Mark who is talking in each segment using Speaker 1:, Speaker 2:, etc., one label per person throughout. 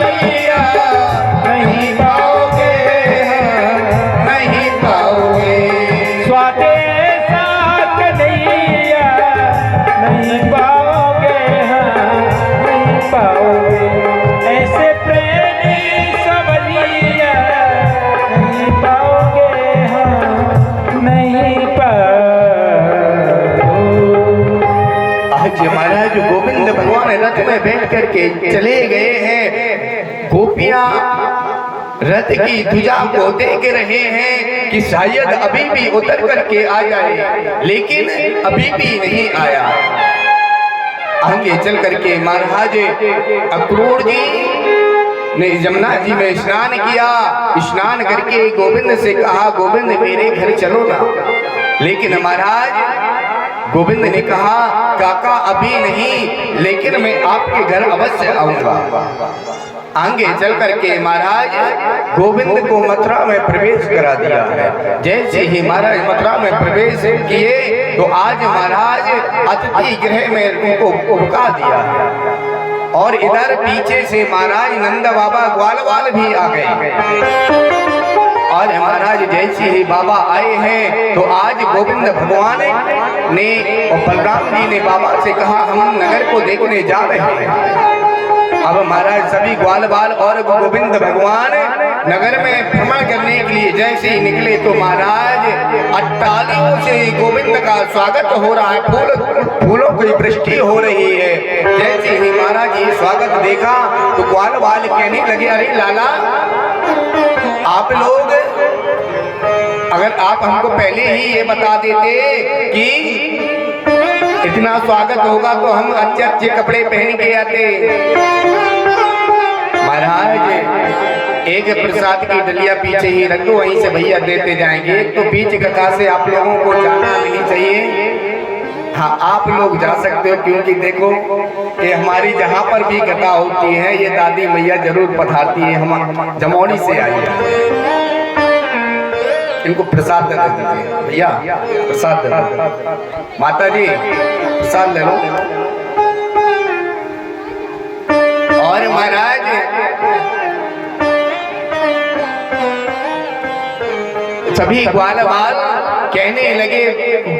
Speaker 1: कन्हैया नहीं पाओगे, नहीं पाओगे। स्वाद ऐसा कन्हैया नहीं पाओगे, नहीं पाओगे। ऐसे प्रेमी सवलिया नहीं पाओगे, नहीं पाओगे। आज महाराज गोविंद भगवान रथ में बैठ करके चले गए हैं। गोपियां रथ की ध्वजा को देख रहे हैं कि शायद अभी भी उतर करके आ जाए, लेकिन अभी भी नहीं आया। आगे चल करके महाराज अक्रूर जी ने यमुना जी में स्नान किया। स्नान करके गोविंद से कहा, गोविंद मेरे घर चलो ना। लेकिन महाराज गोविंद ने कहा, काका अभी नहीं, लेकिन मैं आपके घर अवश्य आऊंगा। आगे चल करके महाराज गोविंद को मथुरा में प्रवेश करा दिया है। जैसे ही महाराज मथुरा में प्रवेश किए तो आज महाराज अतिथि गृह में उनको उबका दिया है। और इधर पीछे से महाराज नंद बाबा ग्वालवाल भी आ गए। और महाराज जैसे ही बाबा आए हैं तो आज गोविंद भगवान ने और बलराम जी ने बाबा से कहा, हम नगर को देखने जा रहे हैं। अब महाराज सभी ग्वालवाल और गोविंद भगवान नगर में भ्रमण करने के लिए जैसे ही निकले तो महाराज अट्टालियों से गोविंद का स्वागत हो रहा है। फूलों की वृष्टि हो रही है। जैसे ही महाराज ये स्वागत देखा तो ग्वालवाल कहने लगे, अरे लाला, आप लोग अगर आप हमको पहले ही ये बता देते कि इतना स्वागत होगा तो हम अच्छे अच्छे कपड़े पहन के आते। महाराज एक प्रसाद की डलिया पीछे ही रख दो, वहीं से भैया देते जाएंगे। एक तो बीच कथा से आप लोगों को जाना नहीं चाहिए। हाँ, आप लोग जा सकते हो, क्योंकि देखो ये हमारी जहाँ पर भी कथा होती है ये दादी मैया जरूर पधारती है। हम जमौनी से आई है। इनको प्रसाद दे दीजिए भैया, प्रसाद दे दो। माता जी प्रसाद ले लो। और महाराज सभी ग्वालवाल कहने लगे,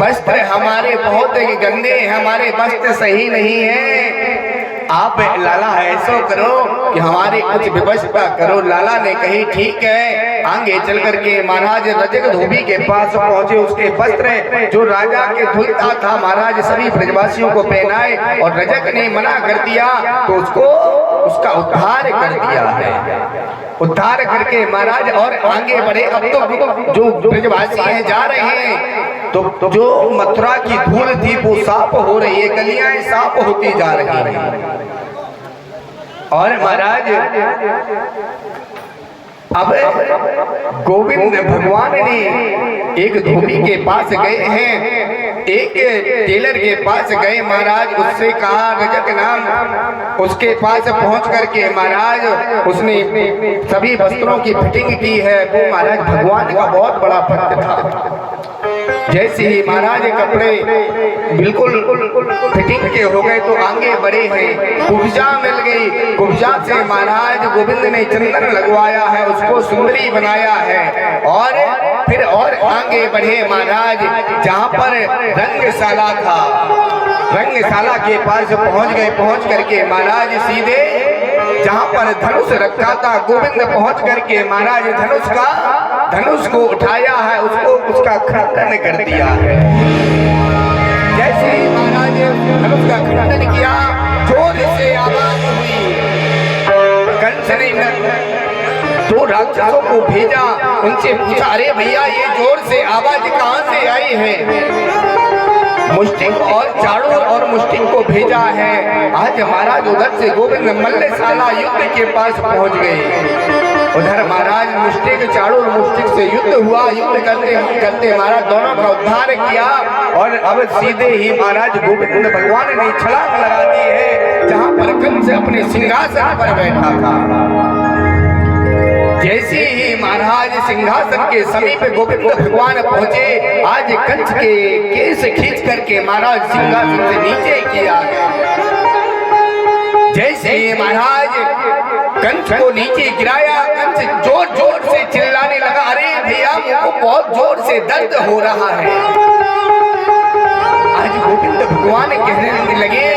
Speaker 1: वस्त्र हमारे बहुत गंदे, हमारे वस्त्र सही नहीं है। आप लाला ऐसा करो कि हमारी कुछ व्यवस्था करो। लाला ने कही ठीक है। आगे चल करके महाराज रजक धोबी के पास पहुंचे। उसके वस्त्र जो राजा के धुलता था महाराज सभी ब्रजवासियों को पहनाए, और रजक ने मना कर दिया तो उसको उसका उद्धार कर दिया है। उद्धार करके महाराज और आगे बढ़े। अब तो जो ब्रजवासी हैं जा रहे हैं तो जो मथुरा की धूल थी वो साफ हो रही है, गलियां साफ होती जा रही हैं। और महाराज अब गोविंद भगवान ने एक धोबी के पास गए हैं, एक टेलर के पास गए महाराज। उससे कहा, रजक नाम, उसके पास पहुंच करके महाराज उसने सभी वस्त्रों की फिटिंग की है। वो महाराज भगवान का बहुत बड़ा भक्त था। जैसे ही महाराज कपड़े बिल्कुल फिटिंग के हो गए तो आगे बढ़े हैं। कुब्जा मिल गई। कुब्जा से महाराज गोविंद ने चंदन लगवाया है, उसको सुंदरी बनाया है। और फिर और आगे बढ़े महाराज, जहाँ पर रंगशाला था, रंगशाला के पास पहुँच गए। पहुँच करके महाराज सीधे जहाँ पर धनुष रखा था, गोविंद पहुँच करके महाराज धनुष को उठाया है, उसको उसका खंडन कर दिया है। जैसे ही महाराज धनुष का खंडन किया, जोर से आवाज हुई। कंस ने दो राक्षसों को भेजा, उनसे पूछा, अरे भैया ये जोर से आवाज कहाँ से आई है? मुष्टिक और चाणूर और मुष्टिक को भेजा है। आज महाराज उधर से गोविंद मल्लशाला युद्ध के पास पहुंच गए। उधर महाराज मुष्टिक चाणूर मुष्टिक से युद्ध हुआ। युद्ध करते करते महाराज दोनों का उद्धार किया। और अब सीधे ही महाराज गोविंद भगवान ने छलांग लगा दी है जहाँ पर कंस अपने सिंहासन पर बैठा था। जैसे ही महाराज सिंहासन के समीप गोविंद भगवान पहुंचे, आज कंस के केस खींच करके महाराज सिंहासन से नीचे किया। जैसे ही महाराज कंस को नीचे गिराया। कंस जोर जोर से चिल्लाने लगा, अरे भैया मुझको बहुत जोर से दर्द हो रहा है। आज गोविंद भगवान कहने लगे,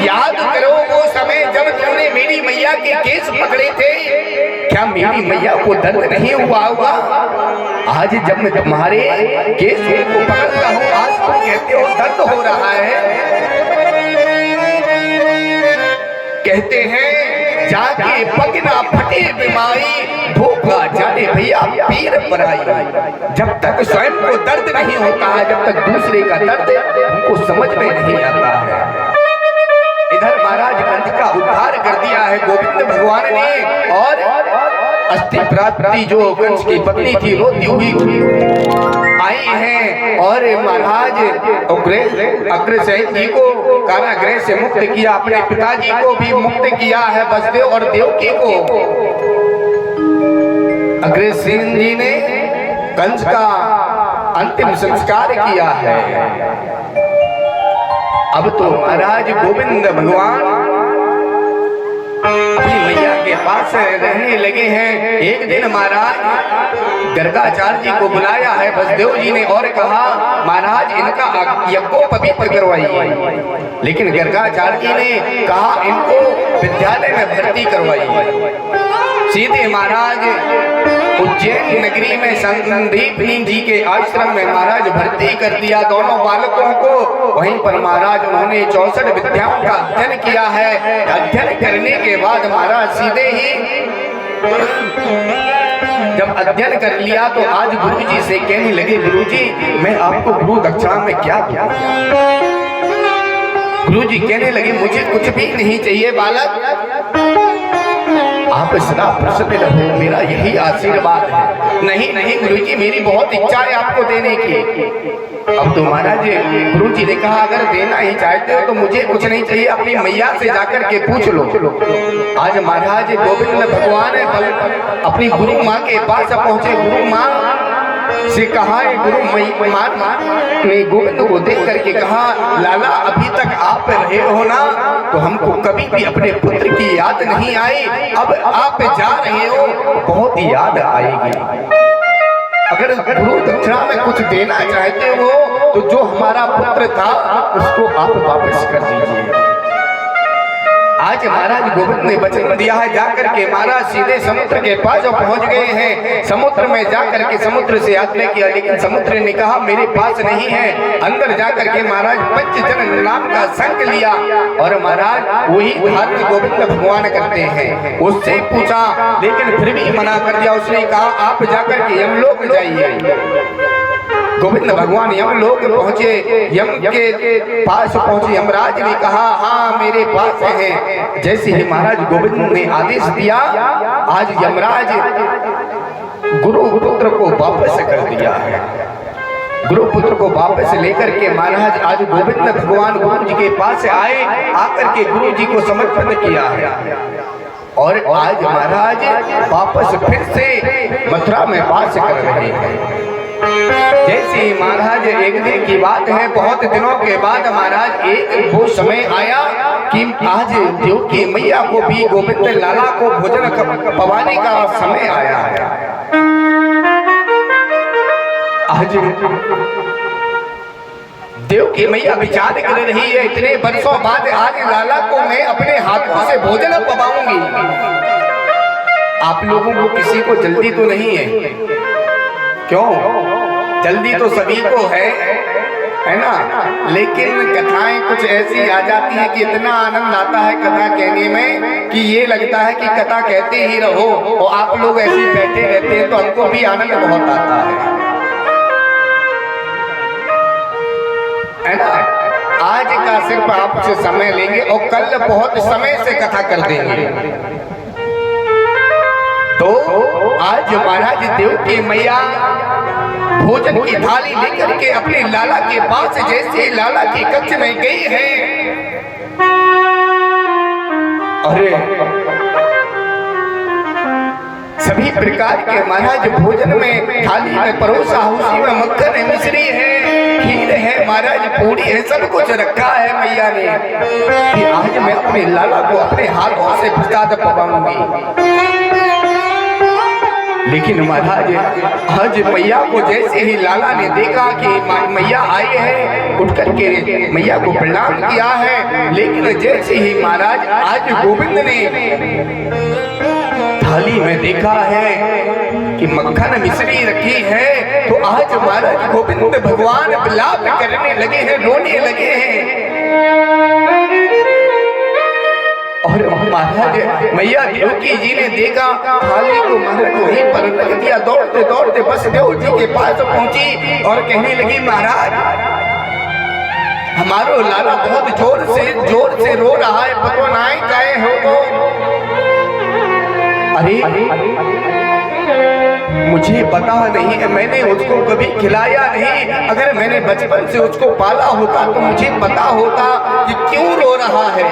Speaker 1: याद करो वो समय जब तुमने मेरी मैया के केस पकड़े थे, क्या मेरी मैया को दर्द नहीं हुआ होगा? आज जब मैं तुम्हारे केस को पकड़ता हूँ, आज तुम कहते हो दर्द हो रहा है। कहते हैं जाके पगना फटे बीमारी, धोखा जाने भैया पीर पराई। जब तक स्वयं को दर्द नहीं होता है, जब तक दूसरे का दर्द उनको समझ में नहीं आता है। इधर महाराज कंस का उद्धार कर दिया है गोविंद भगवान ने, और अस्थि प्राप्ति जो कंस की पत्नी थी रोती हुई आई है, और महाराज अग्रसेन जी को कारागृह से मुक्त किया, अपने पिताजी को भी मुक्त किया है, वसुदेव और देवकी को। अग्रसेन जी ने कंस का अंतिम संस्कार किया है। अब तो महाराज गोविंद भगवान अपनी मैया के पास रहने लगे हैं। एक दिन महाराज गर्गाचार्य जी को बुलाया है वसुदेव जी ने, और कहा महाराज इनका यज्ञोपवीत करवाइए। लेकिन गर्गाचार्य जी ने कहा इनको विद्यालय में भर्ती करवाइए। सीधे महाराज उज्जैन नगरी में संदीपनी जी के आश्रम में महाराज भर्ती कर दिया दोनों बालकों को। वहीं पर महाराज उन्होंने 64 विद्याओं का अध्ययन किया है। अध्ययन करने के बाद महाराज सीधे ही जब अध्ययन कर लिया तो आज गुरुजी से कहने लगे, गुरुजी मैं आपको गुरु दक्षिणा में क्या दूं? गुरुजी कहने लगे, मुझे कुछ भी नहीं चाहिए बालक, आप सदा प्रसन्न रहो, मेरा यही आशीर्वाद है। नहीं नहीं गुरुजी, मेरी बहुत इच्छा है आपको देने की। अब तो महाराज गुरुजी ने कहा, अगर देना ही चाहते हो तो मुझे कुछ नहीं चाहिए, अपनी मैया से जाकर के पूछ लो। आज महाराज गोविंद भगवान अपनी गुरु माँ के पास पहुंचे। गुरु माँ से कहा, गुरु माँ ने गोविंद को देख करके कहा, लाला अभी तक आप रहे हो ना, तो हमको कभी भी अपने पुत्र की याद नहीं आई। अब आप जा रहे हो, बहुत याद आएगी। अगर गुरु दक्षिणा में कुछ देना चाहते हो तो जो हमारा पुत्र था उसको आप वापस कर दीजिए। आज महाराज गोविंद ने वचन दिया है, जाकर के महाराज सीधे समुद्र के पास पहुंच गए हैं। समुद्र में जाकर के समुद्र से यात्रा किया, लेकिन समुद्र ने कहा मेरे पास नहीं है। अंदर जाकर के महाराज पंचजन नाम का संग लिया, और महाराज वही धारण गोविंद भगवान करते हैं। उससे पूछा, लेकिन फिर भी मना कर दिया। उसने कहा आप जाकर के यमलोक जाइए। गोविंद भगवान यमलोक पहुंचे, यम के पास पहुंचे। यमराज ने कहा, हाँ मेरे पास है। जैसे ही महाराज गोविंद ने आदेश दिया, आज यमराज गुरु पुत्र को वापस कर दिया है। गुरु पुत्र को वापस लेकर के महाराज आज गोविंद भगवान गुरु जी के पास आए, आकर के गुरु जी को समर्पित किया है। और आज महाराज वापस फिर से मथुरा में वास कर रहे हैं। जैसे महाराज एक दिन की बात है, बहुत दिनों के बाद महाराज एक वो समय आया कि आज देवकी मैया को भी गोविंद लाला को भोजन पवाने का समय आया है। आज देवकी मैया विचार कर रही है, इतने वर्षों बाद आज लाला को मैं अपने हाथों से भोजन पवाऊंगी। आप लोगों को किसी को जल्दी तो नहीं है? क्यों? जल्दी तो सभी को है ना, लेकिन कथाएं कुछ ऐसी आ जाती है कि इतना आनंद आता है कथा कहने में कि ये लगता है कि कथा कहते ही रहो, और आप लोग ऐसे बैठे रहते हैं तो हमको भी आनंद बहुत आता है ना। आज का सिर्फ आपसे समय लेंगे और कल बहुत समय से कथा कर देंगे। तो आज महाराज देवकी मैया भोजन की थाली लेकर के अपने लाला के पास जैसे लाला के कक्ष में गई है, अरे सभी प्रकार के महाराज भोजन में थाली में परोसा, उसी में मक्खन है, मिश्री है, खीर खीर है महाराज, पूरी है, सब कुछ रखा है मैया ने कि आज मैं अपने लाला को अपने हाथों से प्रसाद पवाऊंगी। लेकिन महाराज आज मैया को जैसे ही लाला ने देखा कि मैया आई है, उठ करके मैया को प्रणाम किया है, लेकिन जैसे ही महाराज आज गोविंद ने थाली में देखा है कि मक्खन मिश्री रखी है, तो आज महाराज गोविंद भगवान विलाप करने लगे हैं, रोने लगे हैं। और महाराज मैया देवकी जी ने देखा थाली को, महाराज वहीं पर रख दिया, दौड़ते दौड़ते बस देव जी के पास पहुंची और कहने लगी महाराज हमारो लाला बहुत जोर से रो रहा है, पतो नहीं गए हो तो। अरे मुझे पता नहीं है, मैंने उसको कभी खिलाया नहीं, अगर मैंने बचपन से उसको पाला होता तो मुझे पता होता कि क्यों रो रहा है।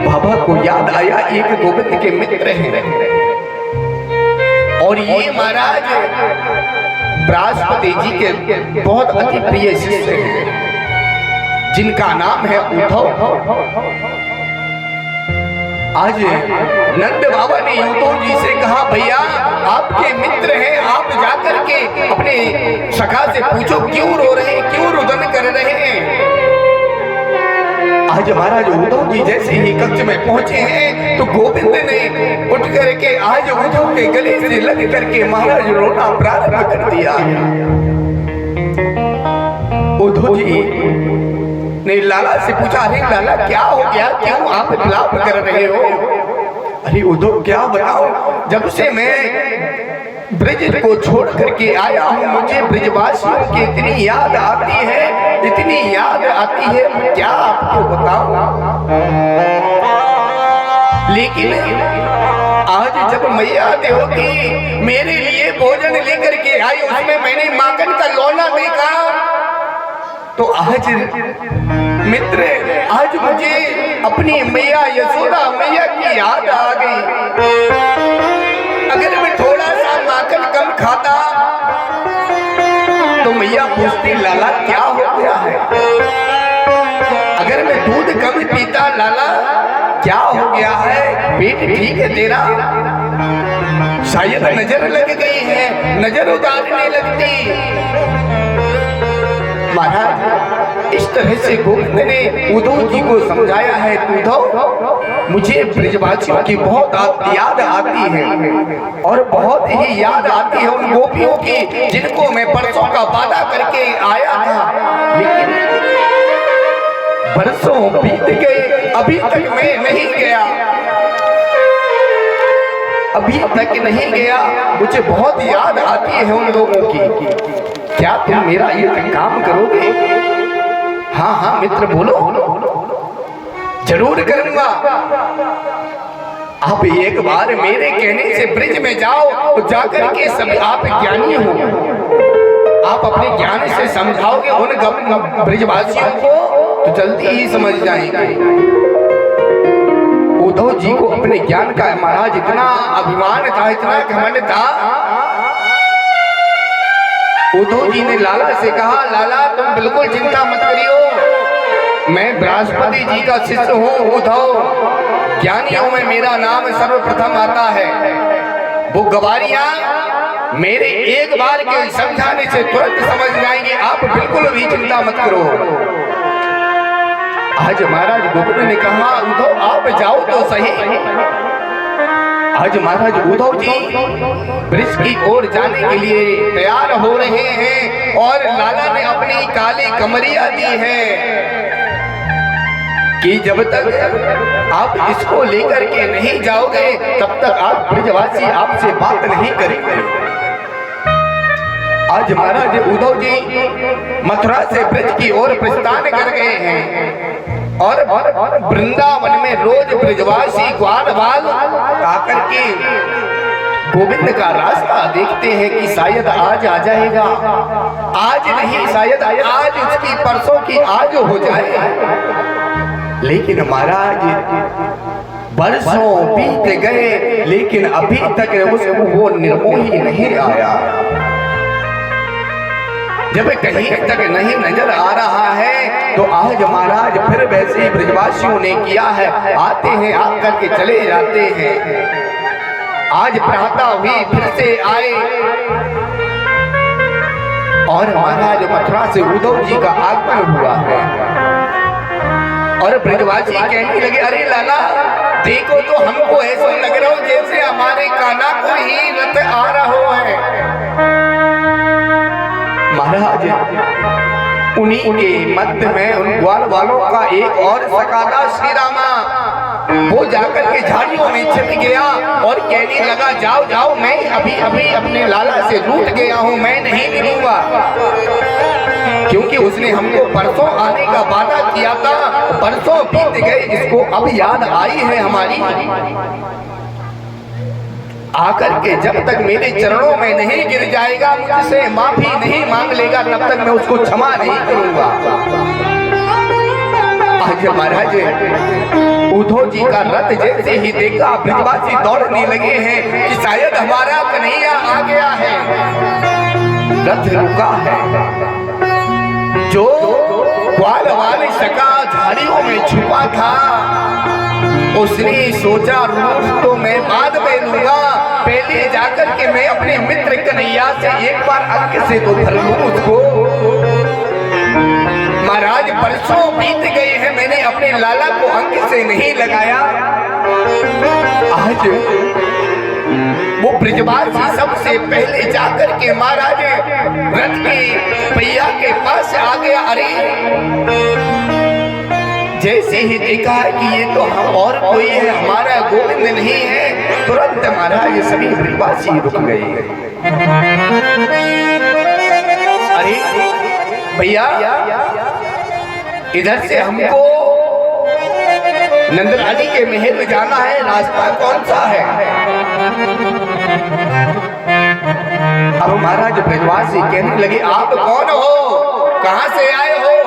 Speaker 1: बाबा को याद आया एक गोविंद के मित्र हैं और ये महाराज बृहस्पति जी के बहुत अति प्रिय शिष्य हैं जिनका नाम है उद्धव। आज नंद बाबा ने उद्धव जी से कहा भैया आपके मित्र हैं, आप जाकर के अपने सखा से पूछो क्यों रो रहे हैं, क्यों रुदन कर रहे हैं। आज महाराज उद्धव जी जैसे ही कक्ष में पहुंचे हैं तो गोविंद ने उठ करके आज उद्धव के गले से लग करके महाराज रोना प्रारंभ कर दिया। उद्धव जी ने लाला से पूछा अरे लाला क्या हो गया, क्यों आप विलाप कर रहे हो। अरे उद्धव क्या बताओ, जब से मैं ब्रज को छोड़ करके आया हूँ मुझे ब्रजवासियों की इतनी याद आती है, इतनी याद आती है, मैं क्या आपको बताऊं। लेकिन आज जब मैया देवकी मेरे लिए भोजन लेकर के आई, उसमें मैंने माखन का लौना देखा, तो आज मित्र आज मुझे अपनी मैया यशोदा मैया की याद आ गई। अगर मैं थोड़ा सा माखन कम खाता तो मैया पूछती लाला क्या हो गया है, अगर मैं दूध कम पीता लाला क्या हो गया है, पेट ठीक है तेरा, शायद नजर लग गई है, नजर उतारने लगती। महाराज इस तरह से गोविंद ने उद्धव जी को समझाया है, उद्धव मुझे ब्रजवासियों की बहुत याद आती है और बहुत ही याद आती है उन गोपियों की जिनको मैं परसों का वादा करके आया था, लेकिन बरसों बीत गए अभी तक मैं नहीं गया, अभी तक नहीं गया, मुझे बहुत याद आती है उन लोगों की। क्या तुम मेरा एक काम करोगे। हाँ हाँ मित्र बोलो, जरूर करूंगा। आप एक बार मेरे कहने से ब्रज में जाओ तो जाकर के सभी आप ज्ञानी हो, आप अपने ज्ञान से समझाओगे उन ब्रजवासियों को तो जल्दी ही समझ जाएंगे। उद्धव जी को अपने ज्ञान का महाराज इतना अभिमान था, इतना घमंड था। उद्धव जी ने लाला से कहा लाला तुम बिल्कुल चिंता मत करियो, मैं बृहस्पति जी का शिष्य हूँ उद्धव, ज्ञानियों में मेरा नाम सर्वप्रथम आता है, वो गवारियां मेरे एक बार के समझाने से तुरंत समझ जाएंगे, आप बिल्कुल भी चिंता मत करो। आज महाराज गोविंद ने कहा उद्धव आप जाओ तो सही। आज महाराज उद्धव जी ब्रज की ओर जाने के लिए तैयार हो रहे हैं और लाला ने अपनी काली कमरिया दी है कि जब तक आप इसको लेकर के नहीं जाओगे तब तक आप ब्रजवासी आपसे बात नहीं करेंगे। आज महाराज उद्धव जी मथुरा से ब्रज की ओर प्रस्थान कर गए हैं और वृंदावन में रोज ब्रजवासी ग्वाल बाल आकर के गोविंद का रास्ता देखते हैं कि शायद आज आ जाएगा, आज नहीं शायद आज उसकी परसों की आज हो जाए। लेकिन महाराज बरसों बीत गए लेकिन अभी तक उसको वो निर्मोही नहीं आया। जब कहीं तक नहीं नजर आ रहा है तो आज महाराज फिर वैसे ही ब्रजवासियों ने किया है, आते हैं आकर के चले जाते हैं। आज प्रातः हुई फिर से आए और महाराज मथुरा से उद्धव जी का आगमन हुआ है और ब्रजवासी कहने लगे, अरे लाला देखो तो हमको ऐसा लग रहा हो जैसे हमारे कान्हा को ही रथ आ रहा है। महाराज उन्हीं के मध्य में उन ग्वाल वालों का एक और सखा था श्री रामा, वो जाकर के झाड़ियों में छिप गया और कहने लगा, जाओ जाओ मैं अभी अभी अपने लाला से रूठ गया हूँ, मैं नहीं मिलूंगा। क्योंकि उसने हमको परसों आने का वादा किया था, परसों बीत गए, इसको अब याद आई है हमारी। आकर के जब तक मेरे चरणों में नहीं गिर जाएगा, मुझसे माफी नहीं मांग लेगा, तब तक मैं उसको क्षमा नहीं करूंगा। आज महाराज उद्धव जी का रथ जैसे ही देखा, ब्रजवासी दौड़ने लगे हैं कि शायद हमारा कन्हैया आ गया है। रथ रुका है, जो ग्वाल वाले सका झाड़ियों में छुपा था, उसने सोचा रूठ तो मैं बाद में लूंगा, पहले जाकर के मैं अपने मित्र कन्हैया से एक बार अंक से तो भर लूं उसको। महाराज परसों बीत गए हैं, मैंने अपने लाला को अंक से नहीं लगाया। आज वो ब्रजवासी सबसे पहले जाकर के महाराज रथ के पहिया के पास आ गया। अरे जैसे ही देखा कि ये तो हम और कोई है, हमारा गोविंद नहीं है, तुरंत महाराज सभी ब्रजवासी रुक गए। अरे भैया इधर से हमको नंदलानी के महल में जाना है, रास्ता कौन सा है? अब महाराज ब्रजवासी कहने लगे, आप कौन हो, कहां से आए हो?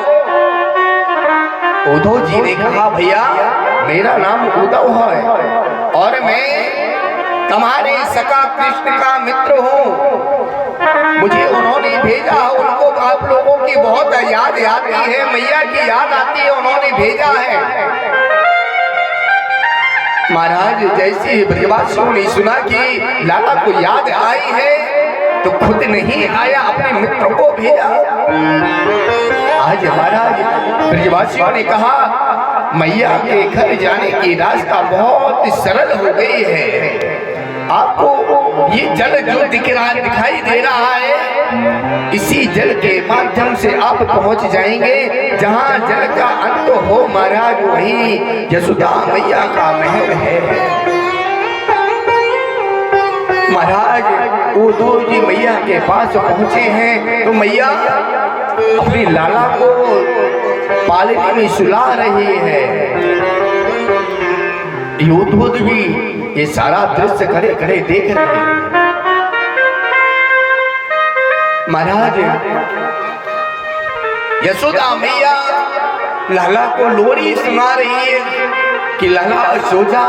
Speaker 1: उद्धव जी ने कहा, भैया मेरा नाम उद्धव है और मैं तुम्हारे सखा कृष्ण का मित्र हूँ। मुझे उन्होंने भेजा, उनको आप लोगों की बहुत याद आती है, मैया की याद आती है, उन्होंने भेजा है। महाराज जैसे ही ब्रजवासियों ने सुना कि लाला को याद आई है तो खुद नहीं आया, अपने मित्र को भेजा। आज महाराज ब्रजवासियों ने कहा, मैया के घर जाने की रास्ता बहुत सरल हो गई है। आपको ये जल जो दिखाई दे रहा है, इसी जल के माध्यम से आप पहुंच जाएंगे जहां जल का अंत हो। महाराज वहीं यशोदा मैया का महल है। महाराज उद्धव जी मैया के पास पहुंचे हैं तो मैया अपने लाला को पालकी में सुला रही है। उद्धव जी ये सारा दृश्य खड़े खड़े देख रहे हैं। महाराज यशोदा मैया लाला को लोरी सुना रही है कि लाला सो जा,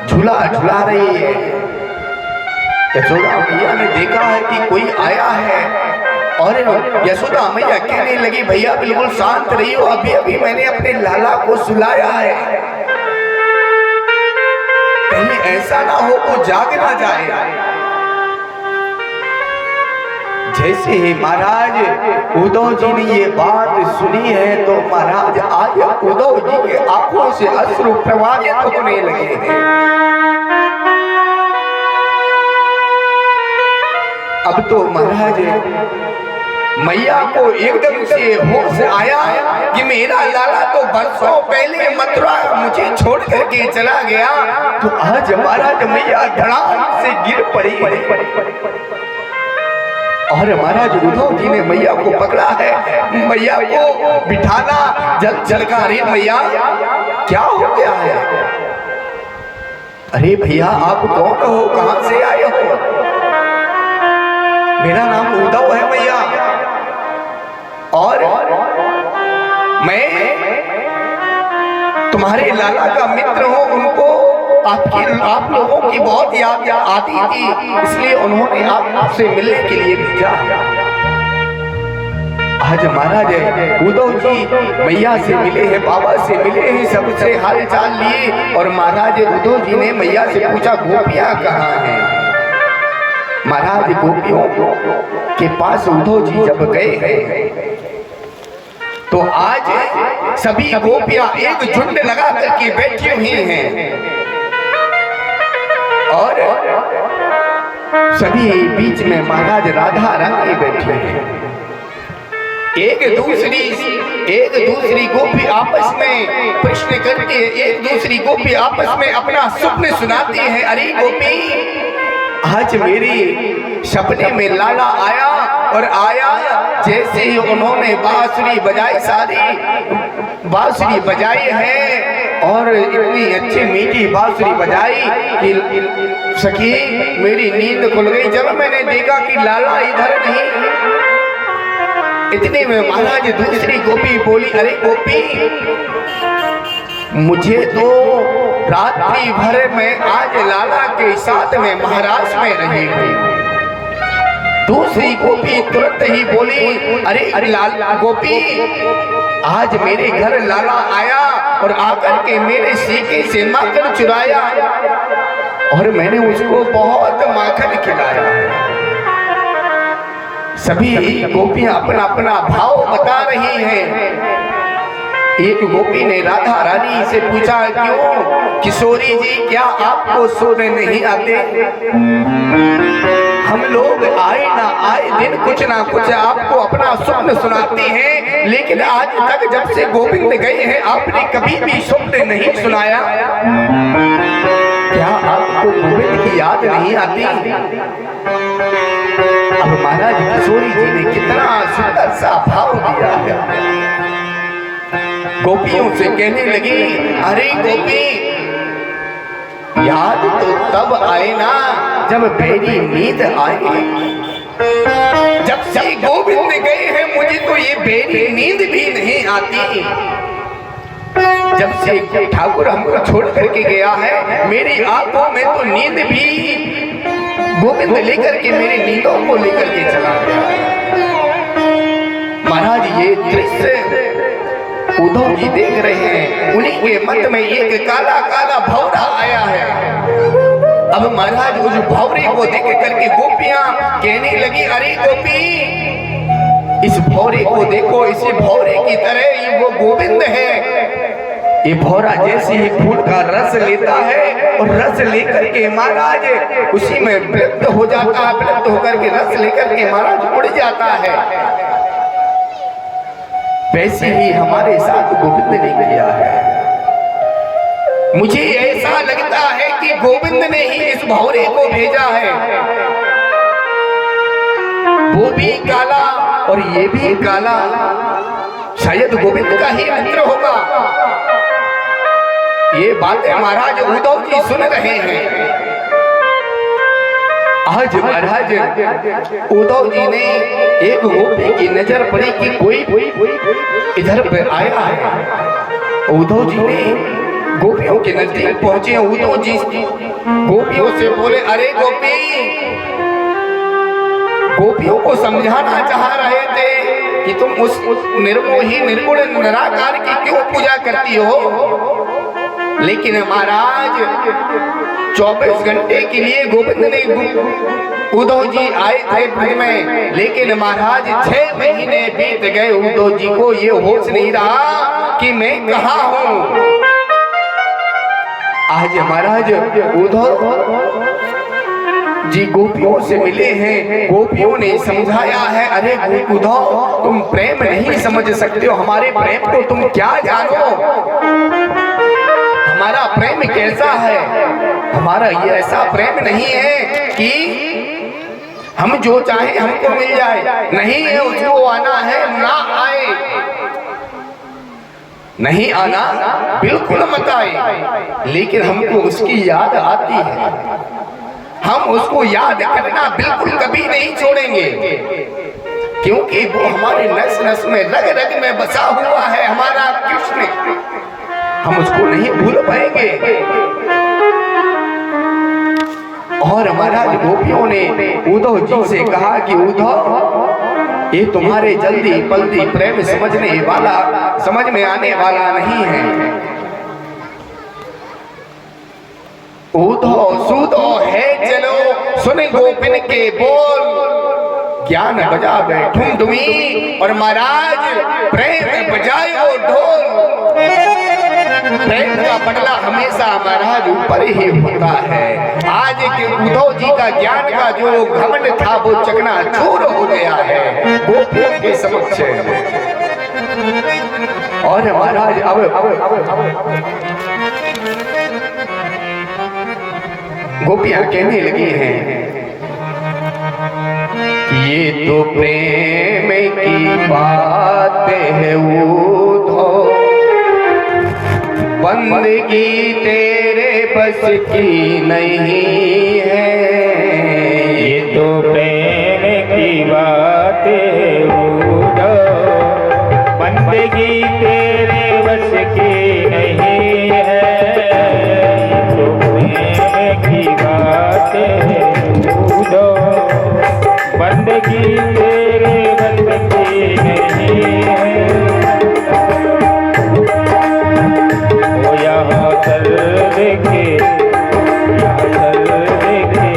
Speaker 1: झूला झूला रही है। यशोदा मैया ने देखा है कि कोई आया है और यशोदा मैया कहने लगी, भैया बिल्कुल शांत रही हो, अभी अभी मैंने अपने लाला को सुलाया है, कहीं ऐसा ना हो तो जाग ना जाए। जैसे ही महाराज उद्धव जी ने ये बात सुनी है तो महाराज आज उद्धव जी के आंखों से अश्रु प्रवाहित होने लगे हैं। अब तो महाराज मैया को एकदम से होश आया कि मेरा लाला तो बरसों पहले मथुरा मुझे छोड़ करके चला गया, तो आज महाराज मैया धड़ाम से गिर पड़ी और महाराज उद्धव जी ने मैया को पकड़ा है, मैया को बिठाना जल जल का। अरे मैया क्या हो गया है? अरे भैया आप कौन हो, कहां से आए हो? मेरा नाम उद्धव है मैया और मैं तुम्हारे लाला का मित्र हूं, उनको आप लोगों की बहुत याद आती थी, इसलिए उन्होंने आपसे मिलने के लिए भेजा। आज महाराज उद्धव जी मैया से मिले हैं, बाबा से मिले हैं, सबसे हाल चाल लिए। और महाराज उद्धव जी ने मैया से पूछा गोपियां कहाँ हैं। महाराज गोपियों के पास उद्धव जी जब गए हैं तो आज सभी गोपियां एक झुंड लगा करके बैठी हुई हैं और सभी बीच में महाराज राधा रानी बैठी हैं। एक दूसरी गोपी आपस में प्रश्न करती है, एक दूसरी गोपी आपस में अपना स्वप्न सुनाती है। अरे गोपी, आज मेरी सपने में लाला आया और आया जैसे ही उन्होंने बांसुरी बजाई, सारी बांसुरी बजाई है और इतनी अच्छी मीठी बांसुरी बजाई कि सखी मेरी नींद खुल गई। जब मैंने देखा कि लाला इधर नहीं, इतने में महाराज दूसरी गोपी बोली, अरे गोपी, मुझे तो रात्रि भर में आज लाला के साथ में महाराज में रही हुई। दूसरी गोपी तुरंत ही बोली, अरे लाला गोपी, आज मेरे घर लाला आया और आकर के मेरे सीके से माखन चुराया और मैंने उसको बहुत माखन खिलाया। सभी गोपियां अपना अपना भाव बता रही हैं। एक गोपी ने राधा रानी से पूछा, क्यों किशोरी जी, क्या आपको सोने नहीं आते? हम लोग आए ना आए दिन कुछ ना कुछ आपको अपना स्वप्न सुनाते हैं, लेकिन आज तक जब से गोविंद गए हैं आपने कभी भी स्वप्न नहीं सुनाया। क्या आपको गोविंद की याद नहीं आती? अब महाराज किशोरी जी ने कितना सुंदर सा भाव दिया है। गोपियों से कहने लगी, अरे गोपी, याद तो तब आए ना जब मेरी नींद आए। जब से गोविंद गए हैं मुझे तो ये बेरी नींद भी नहीं आती। जब से ठाकुर हमको छोड़ करके गया है मेरी आंखों में तो नींद भी गोविंद लेकर के मेरी नींदों को लेकर के चला गया। महाराज ये दृश्य उद्धव जी देख रहे हैं, उन्हीं के मन में एक काला काला भौरा आया है। अब महाराज उस भौरे को देख करके गोपियां कहने लगी, अरे गोपी, इस भौरे को देखो, इसी भौरे की तरह ये वो गोविंद है। ये भौरा जैसे ही फूल का रस लेता है और रस लेकर के महाराज उसी में विलुप्त हो जाता है, विलुप्त होकर के रस लेकर के महाराज उड़ जाता है। वैसे ही हमारे साथ गोविंद ने किया है। मुझे ऐसा लगता है कि गोविंद ने ही इस भौरे को भेजा है। वो भी काला और ये भी काला, शायद गोविंद का ही मित्र होगा। ये बातें महाराज उद्धव जी सुन रहे हैं। आज महाराज उद्धव जी ने एक गोपी की नजर पड़ी कि कोई इधर पे आया है। उद्धव जी ने गोपियों के नजदीक पहुंचे। उद्धव जी गोपियों से बोले, अरे गोपी, गोपियों को समझाना चाह रहे थे कि तुम उस निर्मोही निर्गुण निराकार की क्यों पूजा करती हो। लेकिन महाराज 24 घंटे के लिए गोविंद ने उद्धव जी आए थे ब्रज में, लेकिन महाराज 6 महीने बीत गए, उद्धव जी को ये होश नहीं रहा कि मैं कहाँ हूँ। आज महाराज उद्धव जी गोपियों से मिले हैं, गोपियों ने समझाया है, अरे उद्धव, तुम प्रेम नहीं समझ सकते हो, हमारे प्रेम को तुम क्या जानो, हमारा प्रेम कैसा है। हमारा ये ऐसा प्रेम नहीं है कि हम जो चाहे हमको मिल जाए, नहीं है, उसको आना है ना आए, नहीं आना बिल्कुल मत आए, लेकिन हमको उसकी याद आती है, हम उसको याद करना बिल्कुल कभी नहीं छोड़ेंगे, क्योंकि वो हमारे नस नस में रग रग में बसा हुआ है हमारा कृष्ण, हम उसको नहीं भूल पाएंगे। महाराज गोपियों ने उद्धव जी से कहा कि उद्धव, ये तुम्हारे जल्दी पल्दी प्रेम समझ में आने वाला नहीं है। उद्धव सुधो है चलो सुन गोपिन के बोल, ज्ञान बजावे ठुमठुमी और महाराज प्रेम बजायो ढोल। प्रेम का बदला हमेशा महाराज ऊपर ही होता है। आज के उद्धव जी का ज्ञान का जो घमंड था वो चकनाचूर हो गया है गोपियों के समक्ष। और महाराज अब गोपियां कहने लगी हैं, ये तो प्रेम की बात है उद्धव, बंदगी तेरे बस की नहीं है।
Speaker 2: ये तो प्रेम की बात है उद्धव, बंदगी तेरे बस की नहीं है। ये तो प्रेम की बात है उद्धव, बंदगी तेरे बस की नहीं है। ओ यहाँ चल देखे, यहाँ चल देखे,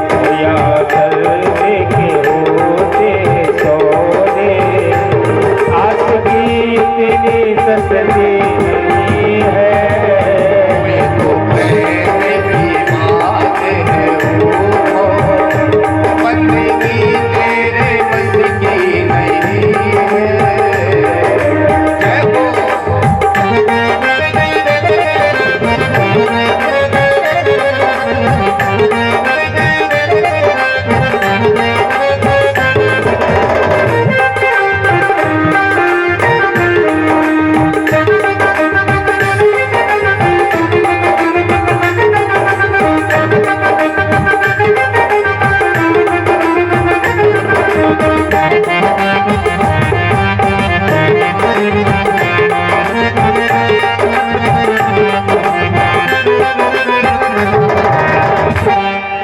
Speaker 2: ओ यहाँ चल देखे होते सोने। आस की इतनी सस्ती नहीं है।
Speaker 1: ये तो प्रेम की बात है उद्धव, बंदगी तेरे बस की नहीं है। जय हो।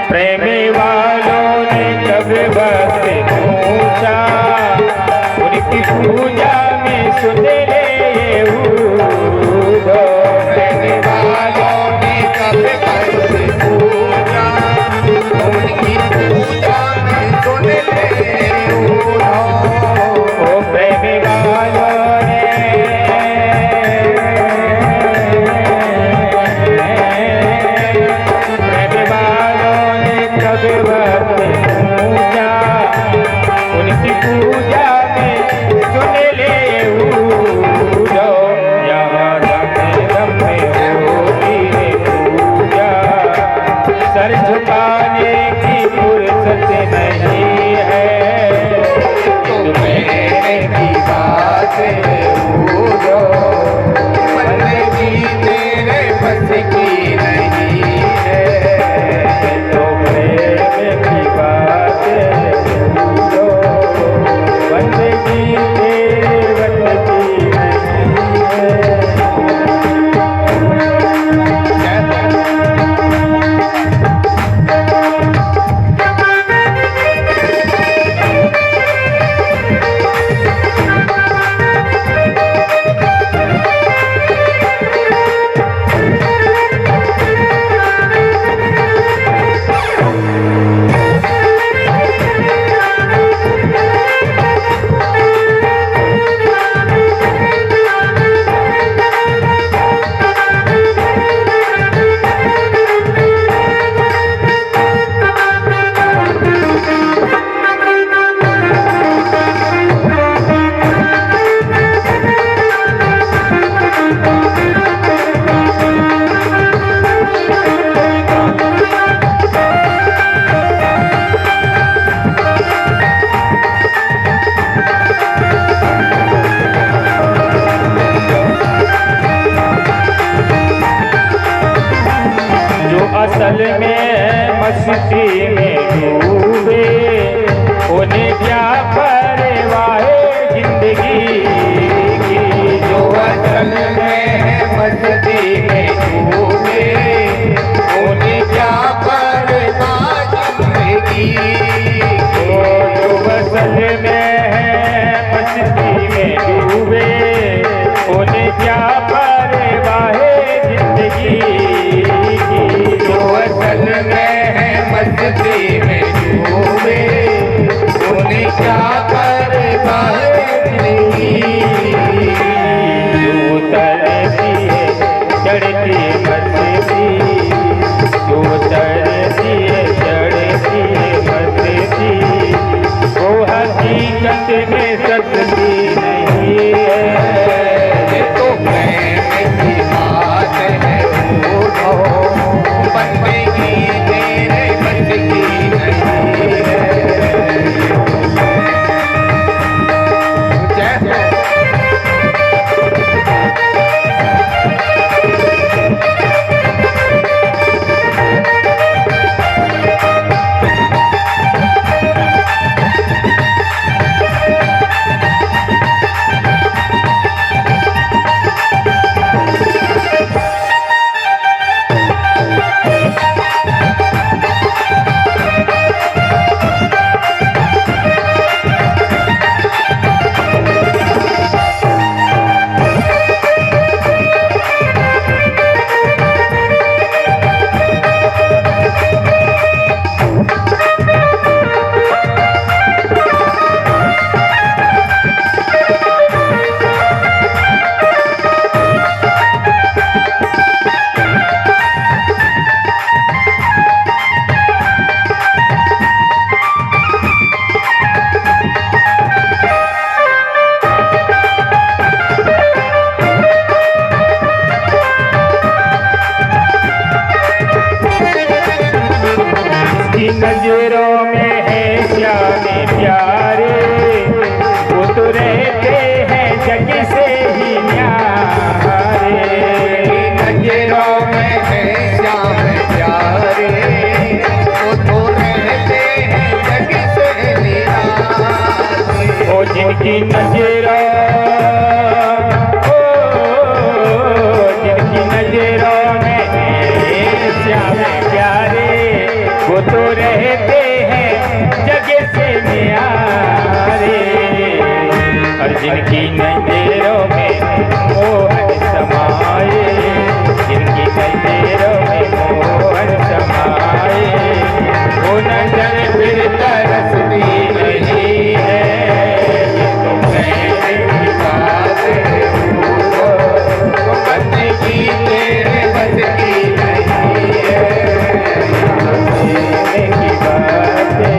Speaker 2: प्रेमी वालों ने जब वक्त पूछा, उनकी पूजा में सुन ले ये उद्धव।
Speaker 1: प्रेमी वालों ने कब वक्त पूछा, उनकी पूजा में सुन ले उद्धव।
Speaker 2: ओ प्रेमी वालों ने कब वक्त पूजा, उनकी पूजा में सुन ले उद्धव। यहाँ जाके रमे होती है पूजा, सर झुकाने की फुर्सत नहीं है।
Speaker 1: तो प्रेम की बात है उद्धव, बंदगी तेरे बस की नहीं है।
Speaker 2: तो प्रेम की बात है उद्धव, बंदगी तेरे बस की नहीं है। असल में मस्ती में डूबे, उन्हें क्या परवाह जिंदगी की। जो असल में मस्ती में डूबे, उन्हें क्या परवाह क्या परवाह है जिंदगी की।
Speaker 1: जो असल में है मस्ती में डूबे उन्हें क्या परवाह है जिंदगी।
Speaker 2: जो तरती है चढ़ती मस्ती, जो तरती है चढ़ती मस्ती, वो हकीकत में सच्ची नहीं है।
Speaker 1: ये तो प्रेम की बात है उठो बंदगी तेरे बस की नहीं है। जय हो।
Speaker 2: नजरों में है श्यामे प्यारे, वो तो रहते हैं जग से ही न्यारे।
Speaker 1: नजरों में है श्याम प्यारे, वो तो रहते हैं जग से निराले।
Speaker 2: वो जिनकी नजरों में है श्यामे प्यारे, वो तो रहते हैं जग से न्यारे। और जिनकी नजरों में मोहन समाए, जिनकी नजरों में मोहन समाए, वो नजर फिर तरसती नहीं है। ये तो प्रेम की बात है वो
Speaker 1: बंदगी तेरे बस की नहीं है।
Speaker 2: की बात है।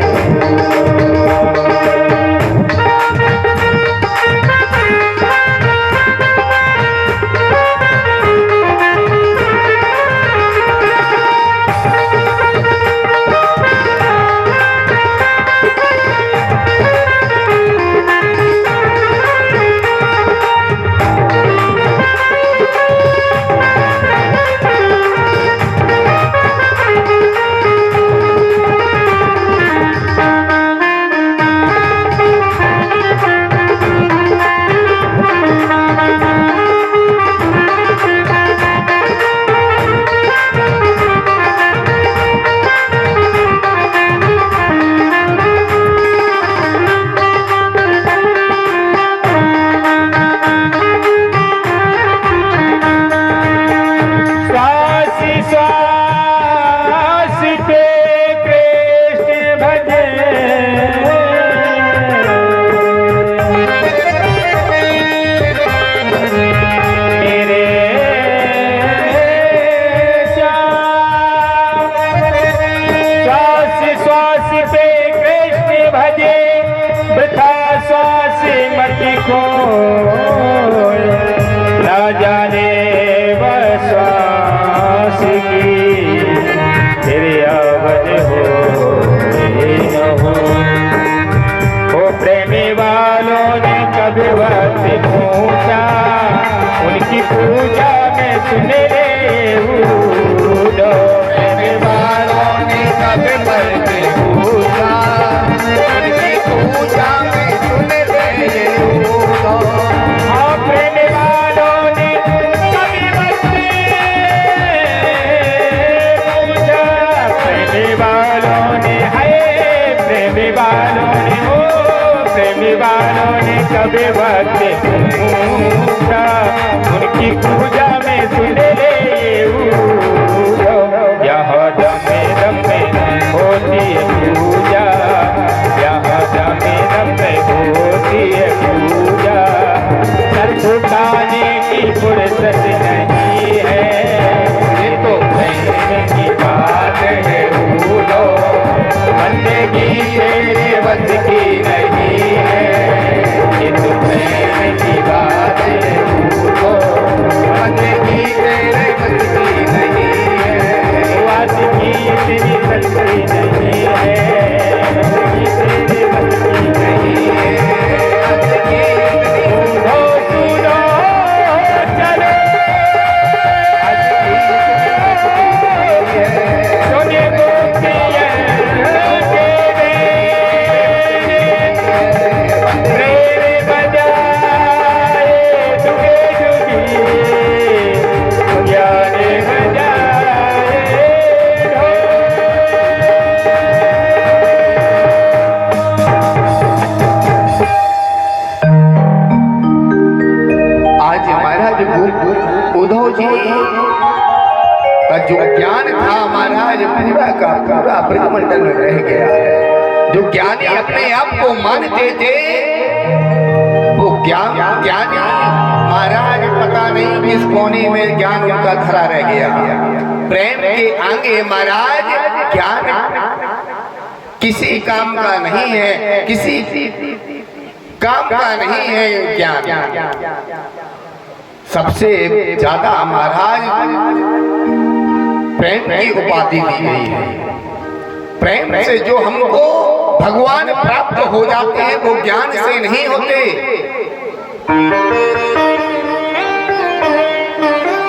Speaker 2: को ना जाने बसास की तेरे आवन हो न हो प्रेमी वालों ने कभी वक्त पूछा उनकी पूजा में सुन रे
Speaker 1: प्रेमी वालों ने कभी वक्त पूछा उनकी पूजा में सुन रे
Speaker 2: प्रेमी वालों ने कभी वक्त पूछा प्रेमी वालों ने प्रेमी वालों ने प्रेमी वालों ने कभी वक्त पूछा की पूजा में सुन ले ये ऊलो, यहाँ दमे दमे होती है पूजा, यहाँ दमे दमे होती है पूजा। सर झुकाने की फुर्सत नहीं है, ये तो प्रेम की बात है भूलो, बंदगी तेरे बस की नहीं है, ये तो प्रेम की बात है भूलो, बंदगी तेरे बस की नहीं है, वादगी तेरी बस की नहीं है, बंदगी तेरे बस की नहीं है, बंदगी सुनो सुनो चलो, सोने गोपियाँ
Speaker 1: आज महाराज उद्धव जी का जो ज्ञान था महाराज पूरा का पूरा ब्रह्मंडल में रह गया है। जो ज्ञानी अपने आप को मानते थे वो ज्ञानी महाराज पता नहीं किस कोने में ज्ञान उनका धरा रह गया। प्रेम के आगे महाराज ज्ञान किसी काम का नहीं है, किसी काम का नहीं है ज्ञान। सबसे ज्यादा महाराज प्रेम की उपाधि दी गई है। प्रेम से जो हमको भगवान प्राप्त हो जाते हैं वो ज्ञान से नहीं होते।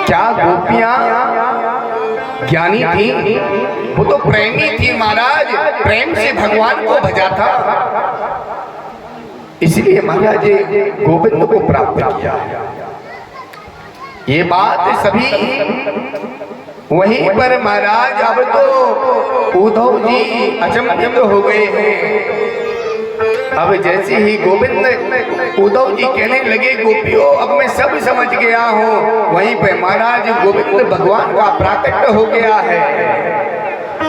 Speaker 1: क्या गोपियां ज्ञानी थी? वो तो प्रेमी थी महाराज, प्रेम से भगवान को भजा था, इसलिए महाराज गोविंद को प्राप्त किया। ये बात सभी वहीं पर महाराज अब तो उद्धव जी अचंभित हो गए हैं। अब जैसे ही गोविंद उद्धव जी कहने लगे गोपियों अब मैं सब समझ गया हूँ, वहीं पे महाराज गोविंद भगवान का प्राकट्य हो गया है।